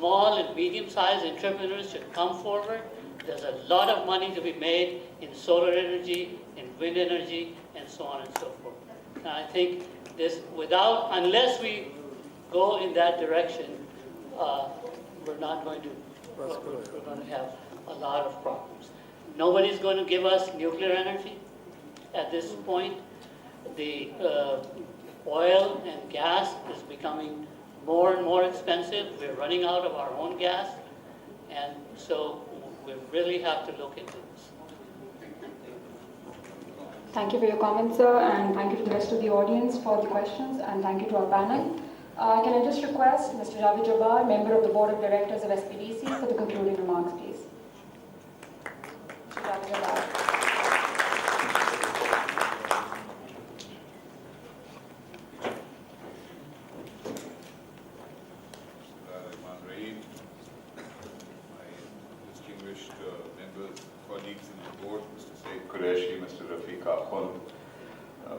small and medium-sized entrepreneurs should come forward. There's a lot of money to be made in solar energy, in wind energy, and so on and so forth. And I think this, unless we go in that direction, we're going to have a lot of problems. Nobody's going to give us nuclear energy at this point. The oil and gas is becoming more and more expensive. We're running out of our own gas, and so we really have to look into this. Thank you for your comments, sir, and thank you to the rest of the audience for the questions, and thank you to our panel. Can I just request Mr. Javed Jabbar, member of the Board of Directors of SPDC, for the concluding remarks, please. Mr. Javed Jabbar.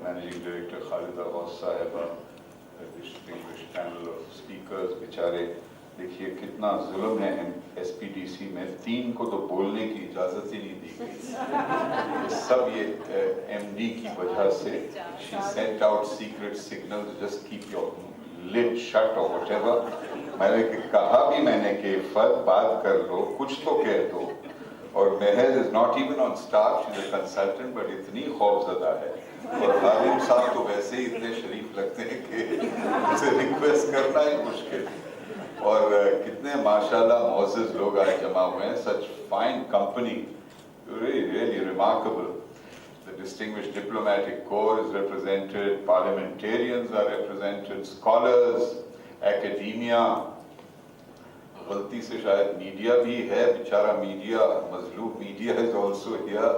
Managing Director Khalida Ghaus Sahiba, a distinguished panel of speakers, बेचारे देखिए कितना जुल्म है SPDC में, 3 को तो बोलने की इजाजत ही नहीं दी गई। सब ये MD की वजह से, she sent out secret signals, just keep your lid shut or whatever. मैंने कहा भी मैंने कि फर्क बात कर लो, कुछ तो कह दो। और महज is not even on staff, she's a consultant, but इतनी खौफज़दा है। और हालिम साहब तो वैसे ही इतने शरीफ लगते हैं कि उसे रिक्वेस्ट करना ही मुश्किल। और कितने माशाल्लाह मौजूद लोग आज जमा हुए हैं, such fine company, really remarkable. The distinguished diplomatic corps is represented, parliamentarians are represented, scholars, academia. गलती से शायद मीडिया भी है, बेचारा मीडिया, मजलूब media is also here,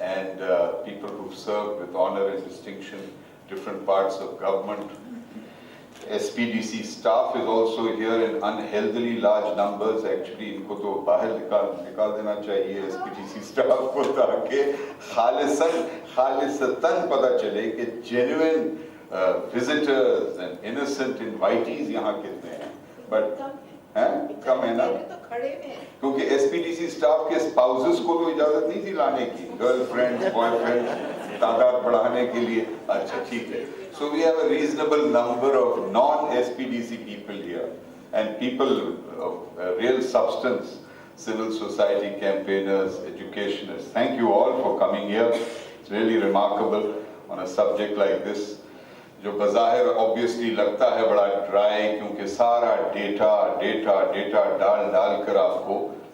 and people who've served with honor and distinction different parts of government. SPDC staff is also here in unhealthily large numbers. Actually इनको तो बाहर निकाल देना चाहिए SPDC staff को, ताकि खालिसतन पता चले कि genuine visitors and innocent invitees यहाँ कितने हैं। But कम है ना, क्योंकि SPDC स्टाफ के स्पाउसेस को तो इजाजत नहीं थी लाने की, गर्लफ्रेंड्स, बॉयफ्रेंड्स, तादाद बढ़ाने के लिए। अच्छा ठीक है, so we have a reasonable number of non-SPDC people here and people of real substance, civil society campaigners, educationists. Thank you all for coming here. It's really remarkable on a subject like this, जो बज़ाहिर obviously लगता है बड़ा dry, क्योंकि सारा data डाल कर आपको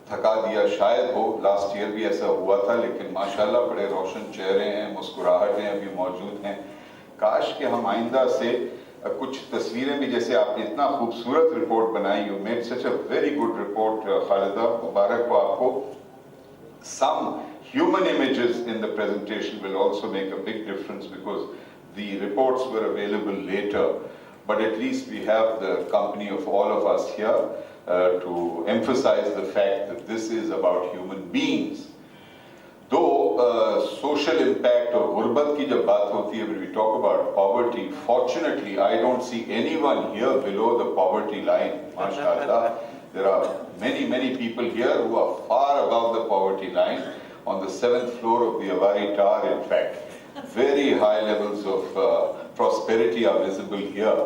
थका दिया शायद हो। लास्ट ईयर भी ऐसा हुआ था, लेकिन माशाल्लाह बड़े रोशन चेहरे हैं, मुस्कुराहटें अभी मौजूद हैं। काश कि हम आइंदा से कुछ तस्वीरें भी, जैसे आपने इतना खूबसूरत रिपोर्ट बनाई, you made such a very good report Khalida, मुबारक हो आपको। Some human images in the presentation will also make a big difference, because the reports were available later, but at least we have the company of all of us here to emphasize the fact that this is about human beings. Though social impact or ghurbat ki jab baat hoti hai, when we talk about poverty, fortunately I don't see anyone here below the poverty line, mashallah. There are many people here who are far above the poverty line, on the 7th floor of the Avari Tower, in fact. Very high levels of prosperity are visible here.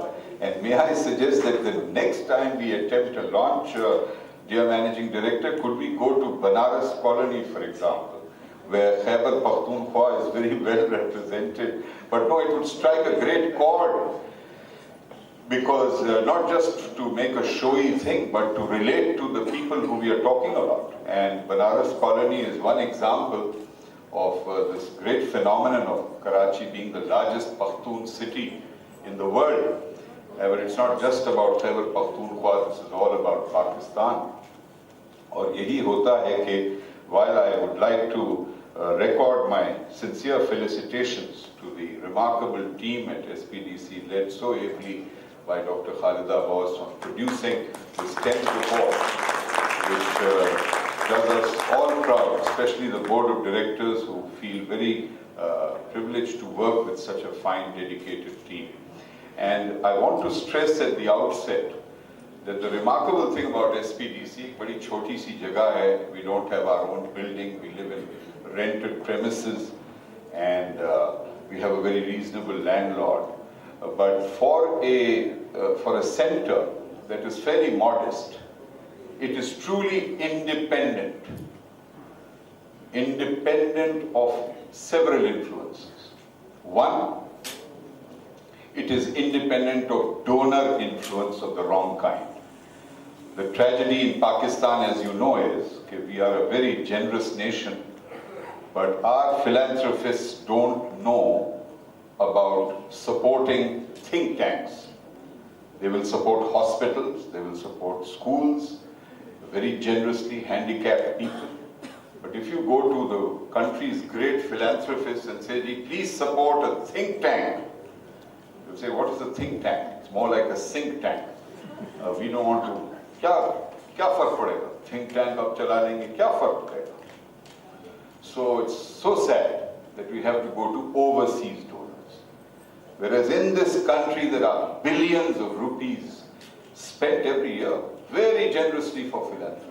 And may I suggest that the next time we attempt a launch, dear Managing Director, could we go to Banaras Colony, for example, where Khyber Pakhtunkhwa is very well represented. But no, it would strike a great chord, because not just to make a showy thing, but to relate to the people who we are talking about. And Banaras Colony is one example of this great phenomenon of Karachi being the largest Pakhtun city in the world. But it's not just about Khyber Pakhtunkhwa, this is all about Pakistan. और यही होता है कि while I would like to record my sincere felicitations to the remarkable team at SPDC, led so ably by Dr. Khalida Ghaus, on producing this 10th report, which does us all proud, especially the board of directors, who feel very privileged to work with such a fine, dedicated team. And I want to stress at the outset that the remarkable thing about SPDC, badi choti si jagah hai, we don't have our own building, we live in rented premises, and we have a very reasonable landlord. But for a center that is fairly modest, it is truly independent of several influences. One, it is independent of donor influence of the wrong kind. The tragedy in Pakistan, as you know, is that we are a very generous nation, but our philanthropists don't know about supporting think tanks. They will support hospitals, they will support schools, very generously handicapped people. But if you go to the country's great philanthropists and say, please support a think tank, you say, what is a think tank? It's more like a sink tank. We don't want to, kya fark padega? Think tank ab chala lenge, kya fark padega? So it's so sad that we have to go to overseas donors. Whereas in this country there are billions of rupees spent every year, very generously for philanthropy.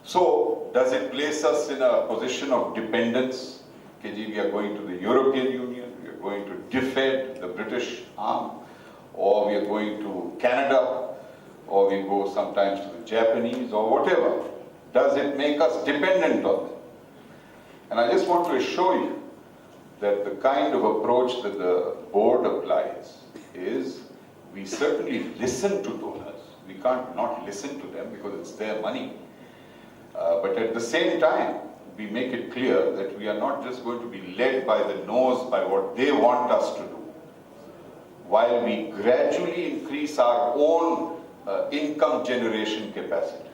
So, does it place us in a position of dependence? We are going to the European Union, we are going to defend the British arm, or we are going to Canada, or we go sometimes to the Japanese, or whatever. Does it make us dependent on them? And I just want to assure you that the kind of approach that the board applies is we certainly listen to donors. We can't not listen to them because it's their money. But at the same time, we make it clear that we are not just going to be led by the nose by what they want us to do, while we gradually increase our own income generation capacity.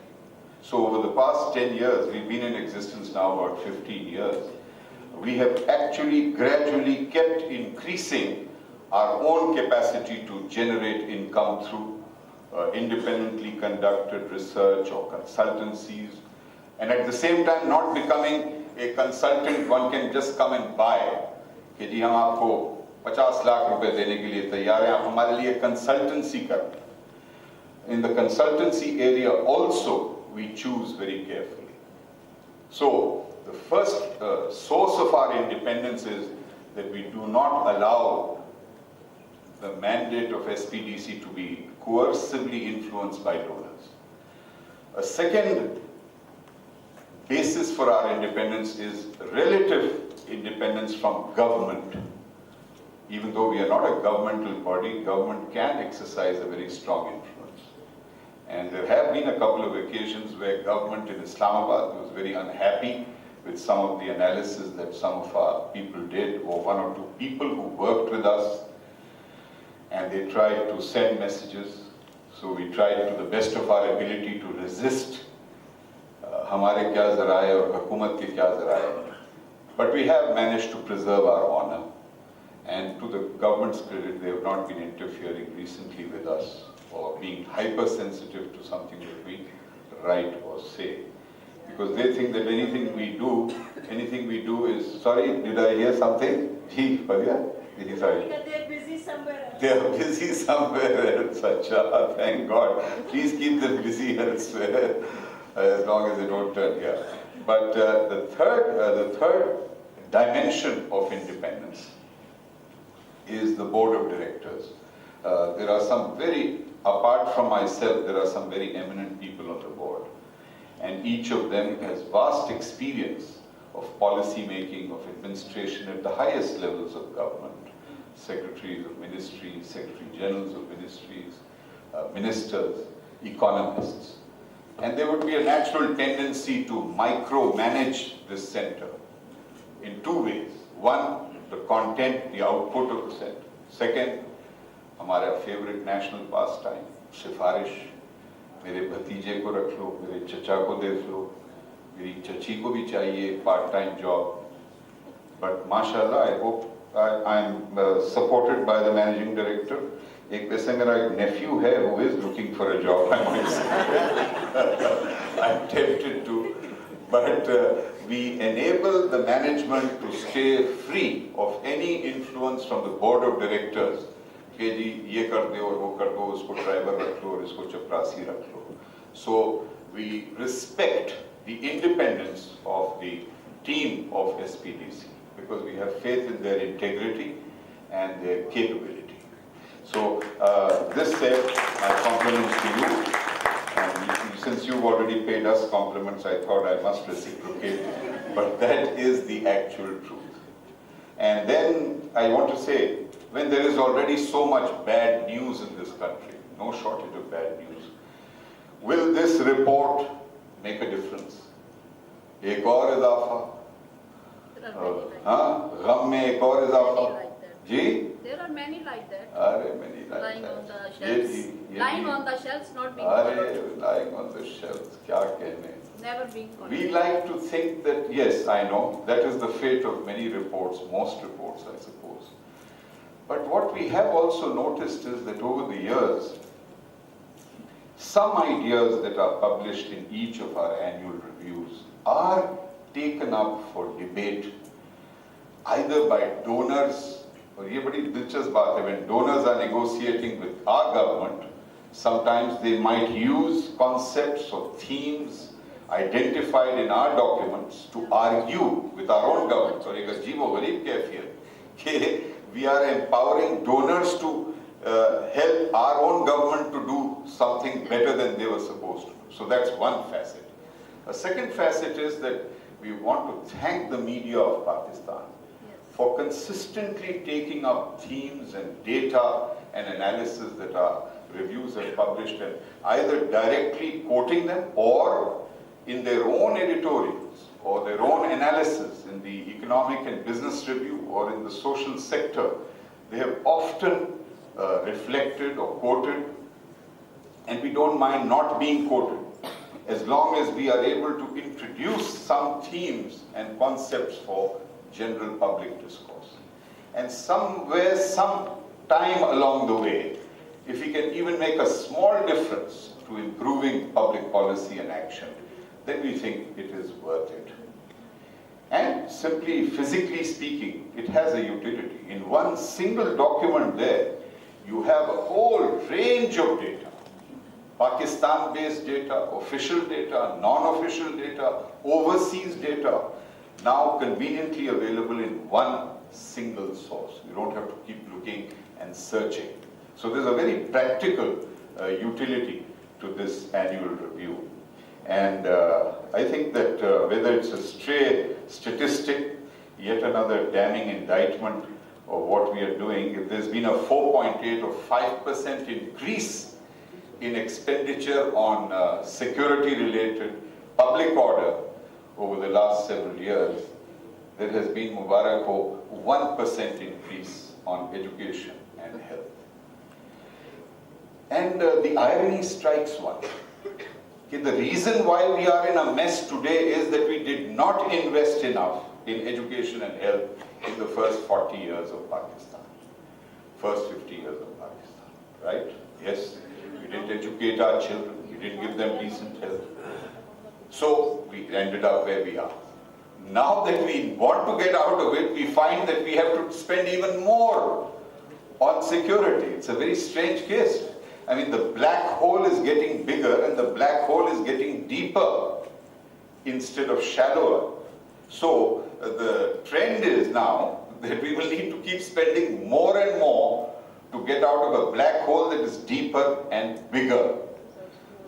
So over the past 10 years, we've been in existence now about 15 years, we have actually gradually kept increasing our own capacity to generate income through independently conducted research or consultancies, and at the same time not becoming a consultant one can just come and buy. कि जी हम आपको 50 लाख रुपए देने के लिए तैयार हैं, आप हमारे लिए consultancy करें. In the consultancy area also we choose very carefully. So the first source of our independence is that we do not allow the mandate of SPDC to be coercively influenced by donors. A second basis for our independence is relative independence from government. Even though we are not a governmental body, government can exercise a very strong influence. And there have been a couple of occasions where government in Islamabad was very unhappy with some of the analysis that some of our people did, or one or two people who worked with us, and they tried to send messages. So we tried to the best of our ability to resist हमारे क्या ज़राए और हुकूमत के क्या ज़राए. But we have managed to preserve our honor, and to the government's credit, they have not been interfering recently with us or being hypersensitive to something that we write or say, because they think that anything we do is, sorry, did I hear something? Sorry. They're busy somewhere else. They are busy somewhere else, Acha, thank God. Please keep them busy elsewhere, as long as they don't turn here. But the third dimension of independence is the board of directors. There are some apart from myself, there are some very eminent people on the board. And each of them has vast experience of policy making, of administration at the highest levels of government. Secretaries of ministries, secretary generals of ministries, ministers, economists. And there would be a natural tendency to micromanage this center in two ways. One, the content, the output of the center. Second, हमारा favorite national pastime, सिफारिश. मेरे भतीजे को रख लो, मेरे चचा को देख लो, मेरी चची को भी चाहिए part-time job. But mashallah, I hope I'm supported by the managing director. एक वैसे मेरा एक nephew है who is looking for a job, I might say. I'm tempted to, but we enable the management to stay free of any influence from the board of directors कि जी ये कर दो और वो कर दो, उसको ड्राइवर रख लो और इसको चपरासी रख लो. So we respect the independence of the team of SPDC because we have faith in their integrity and their capability. So this said, my compliments to you. And since you've already paid us compliments, I thought I must reciprocate. But that is the actual truth. And then I want to say, when there is already so much bad news in this country, no shortage of bad news, will this report make a difference? एक और इजाफा, हाँ, गम में एक और इजाफा, जी? There are many like that. अरे many like lying that. on the ये shelves. जी, ये Lying ji. on the shelves, not being अरे followed. lying on the shelves, क्या कहने? Never being followed. We like to think that, yes, I know, that is the fate of many reports, most reports, I suppose. But what we have also noticed is that over the years, some ideas that are published in each of our annual reviews are taken up for debate, either by donors, और ये बड़ी दिलचस्प बात है, when donors are negotiating with our government, sometimes they might use concepts or themes identified in our documents to argue with our own government. और एक अजीब व गरीब कैफियत कि we are empowering donors to help our own government to do something better than they were supposed to do. So that's one facet. A second facet is that we want to thank the media of Pakistan for consistently taking up themes and data and analysis that our reviews have published and either directly quoting them or in their own editorials or their own analysis in the economic and business review or in the social sector. They have often reflected or quoted, and we don't mind not being quoted as long as we are able to introduce some themes and concepts for general public discourse. And somewhere, some time along the way, if we can even make a small difference to improving public policy and action, then we think it is worth it. And simply physically speaking, it has a utility. In one single document there, you have a whole range of data. Pakistan-based data, official data, non-official data, overseas data, now conveniently available in one single source. You don't have to keep looking and searching. So there's a very practical utility to this annual review. And I think that whether it's a stray statistic, yet another damning indictment of what we are doing, if there's been a 4.8 or 5% increase in expenditure on security-related public order over the last several years, there has been, Mubarak ho, 1% increase on education and health. And the irony strikes one. The reason why we are in a mess today is that we did not invest enough in education and health in the first 40 years of Pakistan, first 50 years of Pakistan, right? Yes, we didn't educate our children, we didn't give them decent health. So we ended up where we are. Now that we want to get out of it, we find that we have to spend even more on security. It's a very strange case. I mean, the black hole is getting bigger and the black hole is getting deeper instead of shallower. So the trend is now that we will need to keep spending more and more to get out of a black hole that is deeper and bigger.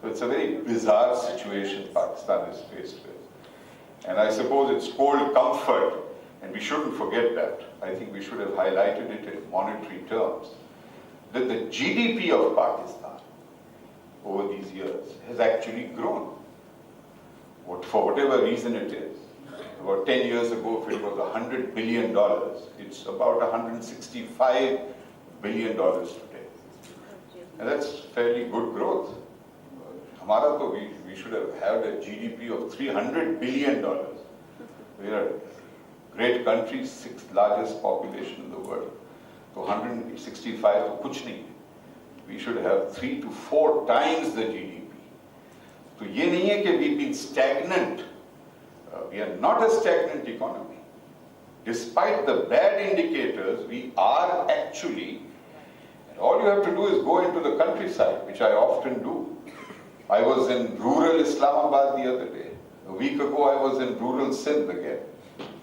So it's a very bizarre situation Pakistan is faced with. And I suppose it's cold comfort, and we shouldn't forget that. I think we should have highlighted it in monetary terms, that the GDP of Pakistan over these years has actually grown. For whatever reason it is. About 10 years ago, if it was $100 billion, it's about $165 billion today. And that's fairly good growth. Hamara to we should have had a GDP of $300 billion. We are a great country, sixth largest population in the world. So 165 to kuch nahi. We should have 3 to 4 times the GDP. So ye nahi hai कि we've been stagnant. We are not a stagnant economy. Despite the bad indicators, we are actually, and All you have to do is go into the countryside, which I often do. I was in rural Islamabad the other day. A week ago, I was in rural Sindh again.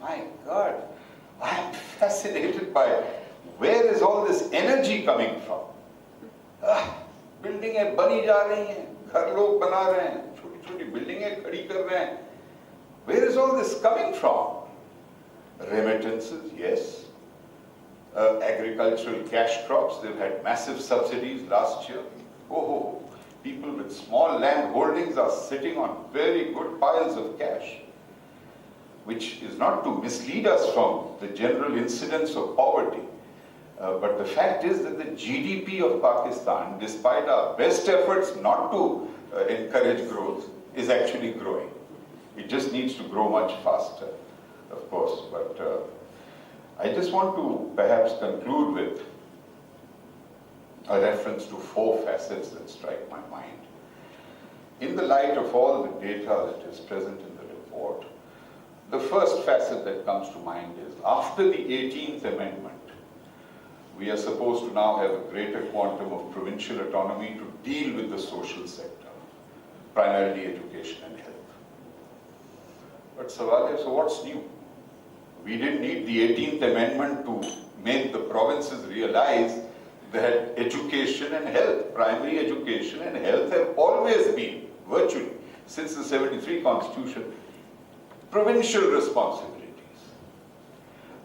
My God, I am fascinated by where is all this energy coming from? बिल्डिंगें बनी जा रही हैं, घर लोग बना रहे हैं, छोटी-छोटी बिल्डिंगें खड़ी कर रहे हैं. Where is all this coming from? Remittances, yes. Agricultural cash crops, they've had massive subsidies last year. Oh, people with small land holdings are sitting on very good piles of cash, which is not to mislead us from the general incidence of poverty. But the fact is that the GDP of Pakistan, despite our best efforts not to encourage growth, is actually growing. It just needs to grow much faster, of course. But I just want to perhaps conclude with a reference to 4 facets that strike my mind. In the light of all the data that is present in the report, the first facet that comes to mind is after the 18th Amendment, we are supposed to now have a greater quantum of provincial autonomy to deal with the social sector, primarily education and health. But Sawal is, so what's new? We didn't need the 18th Amendment to make the provinces realize that education and health, primary education and health have always been, virtually, since the 73 Constitution, provincial responsibilities.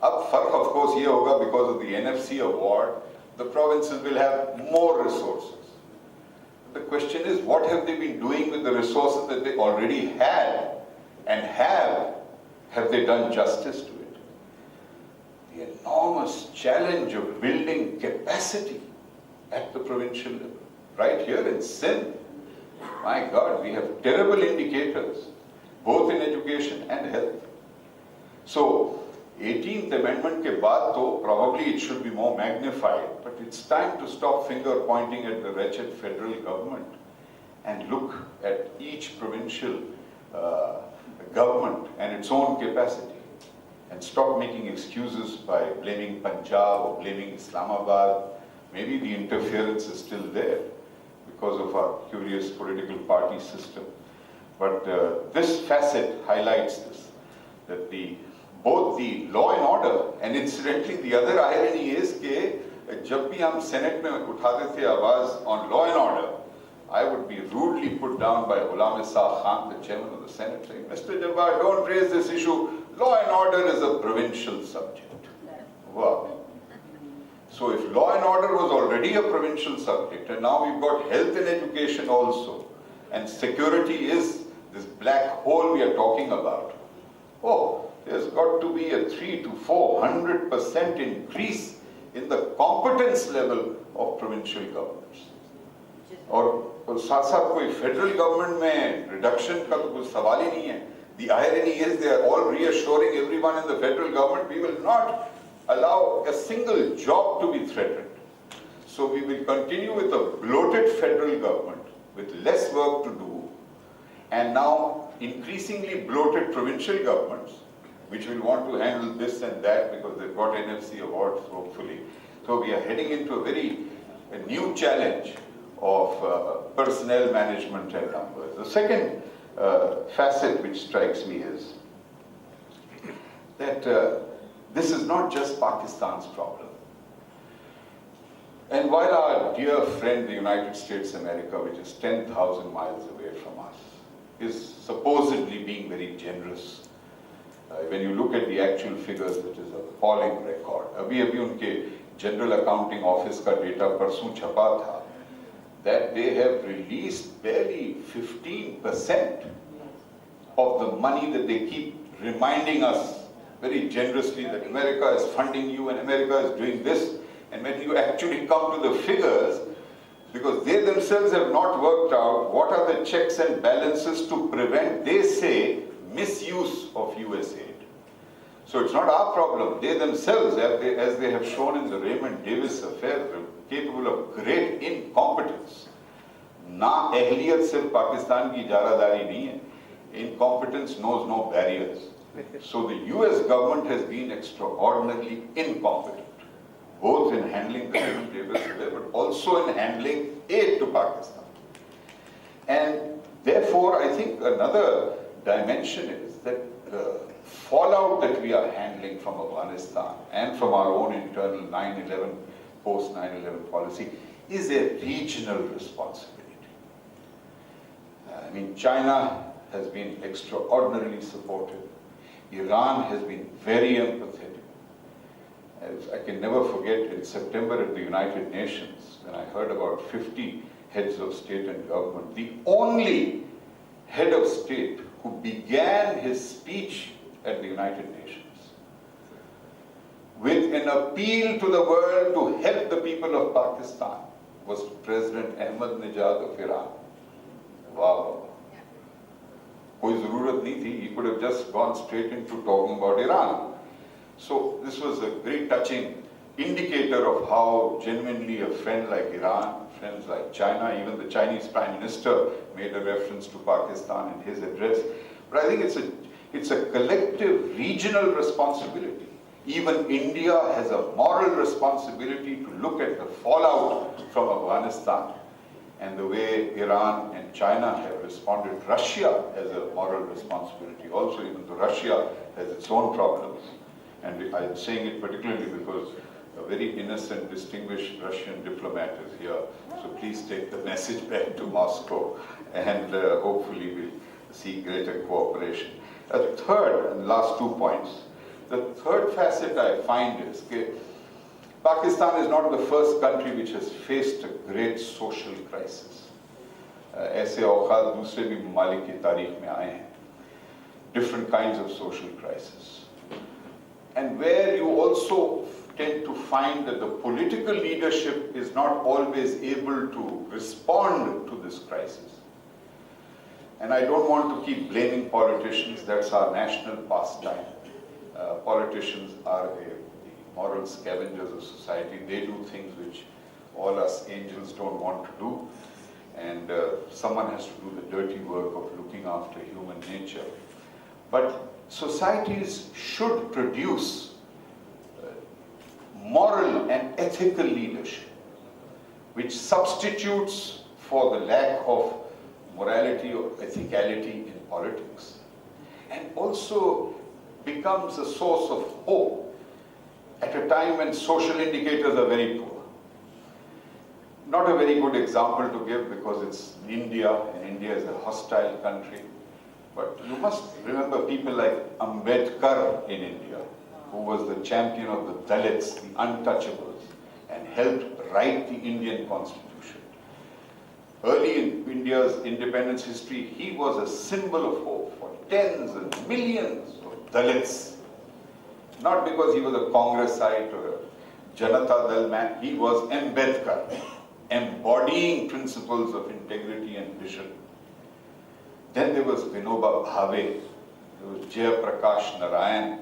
Ab fark, of course, ye hoga because of the NFC award, the provinces will have more resources. The question is, what have they been doing with the resources that they already had and have they done justice to it? The enormous challenge of building capacity at the provincial level, right here in Sindh. My God, we have terrible indicators, both in education and health. So, 18th Amendment ke baad to probably it should be more magnified, but it's time to stop finger pointing at the wretched federal government and look at each provincial government and its own capacity, and stop making excuses by blaming Punjab or blaming Islamabad. Maybe the interference is still there because of our curious political party system. But this facet highlights this, that both the law and order, and incidentally the other irony is that jab bhi hum Senate mein uthate the आवाज on law and order, I would be rudely put down by Ghulam Ishaq Khan, the chairman of the Senate, saying, Mr. Jabbar, don't raise this issue. Law and order is a provincial subject. Wow. So if law and order was already a provincial subject, and now we've got health and education also, and security is this black hole we are talking about, oh, there's got to be a 300 to 400% increase in the competence level of provincial governments. और साथ साथ कोई federal government में reduction का तो कोई सवाल ही नहीं है. The irony is they are all reassuring everyone in the federal government, we will not allow a single job to be threatened. So we will continue with a bloated federal government with less work to do, and now increasingly bloated provincial governments which will want to handle this and that because they've got NFC awards hopefully. So we are heading into a new challenge of personnel management and numbers. The second facet which strikes me is that this is not just Pakistan's problem. And while our dear friend the United States of America, which is 10,000 miles away from us, is supposedly being very generous, when you look at the actual figures, it is an appalling record. अभी उनके General Accounting Office का data परसों छपा था, that they have released barely 15% of the money that they keep reminding us very generously that America is funding you and America is doing this. And when you actually come to the figures, because they themselves have not worked out what are the checks and balances to prevent, they say, misuse of US aid. So it's not our problem. They themselves, as they have shown in the Raymond Davis affair, were capable of great incompetence. Na ehliyat sirf Pakistan ki jaradari nahi hai. Incompetence knows no barriers. So the US government has been extraordinarily incompetent, both in handling the human labor survey, but also in handling aid to Pakistan. And therefore, I think another dimension is that the fallout that we are handling from Afghanistan and from our own internal 9/11, post 9/11 policy is a regional responsibility. I mean, China has been extraordinarily supportive. Iran has been very empathetic. I can never forget in September at the United Nations, when I heard about 50 heads of state and government, the only head of state who began his speech at the United Nations with an appeal to the world to help the people of Pakistan was President Ahmadinejad of Iran. Wow. Koi zarurat nahi thi. He could have just gone straight into talking about Iran. So this was a very touching indicator of how genuinely a friend like Iran, friends like China, even the Chinese Prime Minister made a reference to Pakistan in his address. But I think it's a collective regional responsibility. Even India has a moral responsibility to look at the fallout from Afghanistan and the way Iran and China have responded. Russia has a moral responsibility also, even though Russia has its own problems. And I'm saying it particularly because a very innocent, distinguished Russian diplomat is here. So please take the message back to Moscow, and hopefully we'll see greater cooperation. A third, and last 2 points, the third facet I find is that Pakistan is not the first country which has faced a great social crisis. ऐसे औकात दूसरे भी ममालिक की तारीख में आए हैं. Different kinds of social crisis. And where you also tend to find that the political leadership is not always able to respond to this crisis. And I don't want to keep blaming politicians, that's our national pastime. Politicians are the moral scavengers of society. They do things which all us angels don't want to do. And someone has to do the dirty work of looking after human nature. But societies should produce moral and ethical leadership, which substitutes for the lack of morality or ethicality in politics, and also becomes a source of hope at a time when social indicators are very poor. Not a very good example to give because it's India, and India is a hostile country. But you must remember people like Ambedkar in India, who was the champion of the Dalits, the untouchables, and helped write the Indian Constitution. Early in India's independence history, he was a symbol of hope for tens and millions of Dalits. Not because he was a Congressite or a Janata Dal man, he was Ambedkar, embodying principles of integrity and vision. Then there was Vinoba Bhave, there was Jayaprakash Narayan,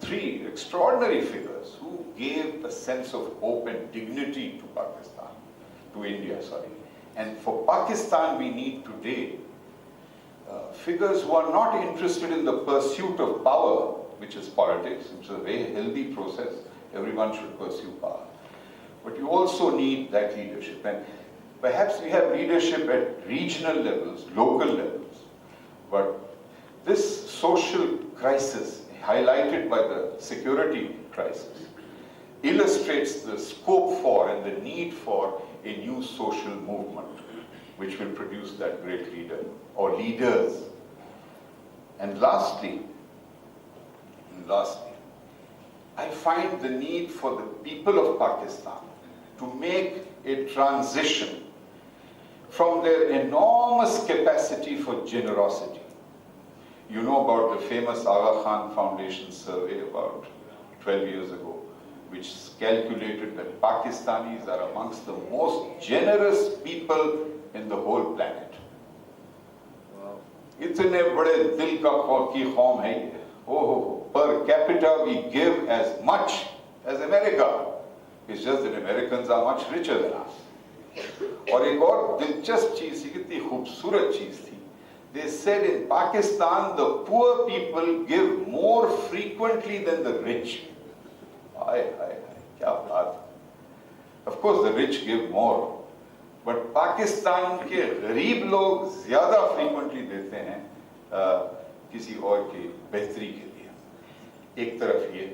three extraordinary figures who gave a sense of hope and dignity to Pakistan, to India, sorry. And for Pakistan, we need today figures who are not interested in the pursuit of power, which is politics, which is a very healthy process. Everyone should pursue power. But you also need that leadership. And perhaps we have leadership at regional levels, local levels. But this social crisis, highlighted by the security crisis, illustrates the scope for and the need for a new social movement which will produce that great leader or leaders. And lastly, I find the need for the people of Pakistan to make a transition from their enormous capacity for generosity. You know about the famous Aga Khan Foundation survey about 12 years ago, which calculated that Pakistanis are amongst the most generous people in the whole planet. इतने बड़े दिल की कौम है ये. Oh, per capita we give as much as America. It's just that Americans are much richer than us. और एक और दिलचस्प चीज थी, कितनी खूबसूरत चीज थी. They said in Pakistan the poor people give more frequently than the rich. क्या बात है। Of course the rich give more, but Pakistan के गरीब लोग ज़्यादा frequently देते हैं किसी और की बेहतरी के लिए। एक तरफ ये,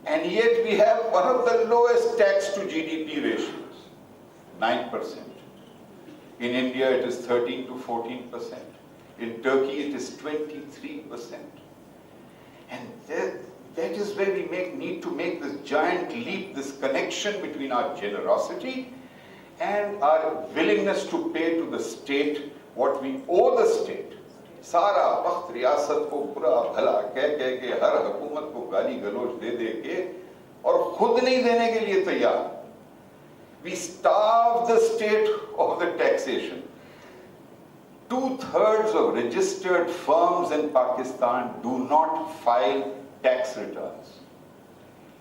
and yet we have one of the lowest tax to GDP ratios, 9%. In India it is 13 to 14%. In Turkey it is 23%. And that is where we need to make this giant leap, this connection between our generosity and our willingness to pay to the state what we owe the state. सारा वक्त रियासत को बुरा भला कह के हर हुकूमत को गाली गलौज दे के और खुद नहीं देने के लिए तैयार. We starve the state of the taxation. 2/3 of registered firms in Pakistan do not file tax returns.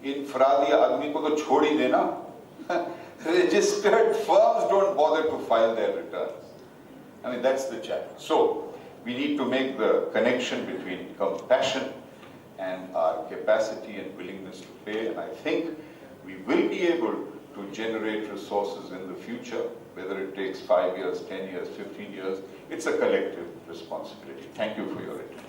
Infradi आदमी को तो छोड़ ही देना. Registered firms don't bother to file their returns. I mean, that's the challenge. So, we need to make the connection between compassion and our capacity and willingness to pay. And I think we will be able to generate resources in the future, whether it takes 5 years, 10 years, 15 years. It's a collective responsibility. Thank you for your attention.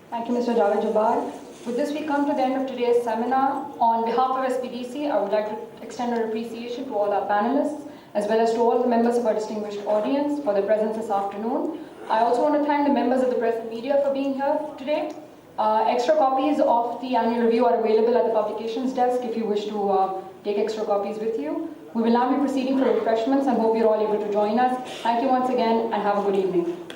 Thank you, Mr. Javed Jabbar. With this, we come to the end of today's seminar. On behalf of SPDC, I would like to extend our appreciation to all our panelists, as well as to all the members of our distinguished audience for their presence this afternoon. I also want to thank the members of the press and media for being here today. Extra copies of the annual review are available at the publications desk if you wish to take extra copies with you. We will now be proceeding for refreshments and hope you're all able to join us. Thank you once again and have a good evening.